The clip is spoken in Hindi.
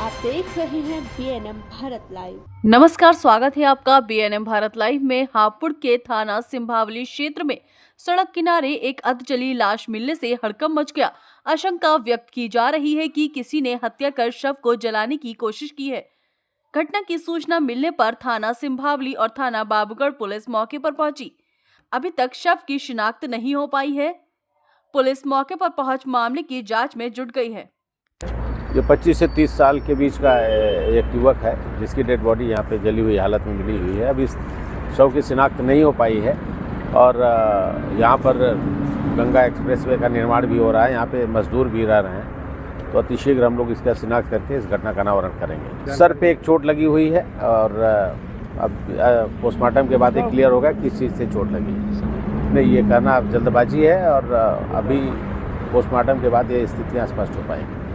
आप देख रहे हैं BNM भारत लाइव। नमस्कार, स्वागत है आपका BNM भारत लाइव में। हापुड़ के थाना सिंभावली क्षेत्र में सड़क किनारे एक अधजली लाश मिलने से हड़कंप मच गया। आशंका व्यक्त की जा रही है कि किसी ने हत्या कर शव को जलाने की कोशिश की है। घटना की सूचना मिलने पर थाना सिंभावली और थाना बाबूगढ़ पुलिस मौके पर पहुंची। अभी तक शव की शिनाख्त नहीं हो पाई है। पुलिस मौके पर पहुंच मामले की जांच में जुट गई है। ये 25 से 30 साल के बीच का एक युवक है जिसकी डेड बॉडी यहाँ पे जली हुई हालत में मिली हुई है। अभी इस शव की शिनाख्त नहीं हो पाई है और यहाँ पर गंगा एक्सप्रेसवे का निर्माण भी हो रहा है, यहाँ पे मजदूर भी रह रहे हैं, तो अतिशीघ्र हम लोग इसका शिनाख्त करके इस घटना का अनावरण करेंगे। सर पे एक चोट लगी हुई है और अब पोस्टमार्टम के बाद ये क्लियर होगा किस चीज़ से चोट लगी है। नहीं, ये कहना जल्दबाजी है और अभी पोस्टमार्टम के बाद ये स्थितियाँ स्पष्ट हो पाएंगी।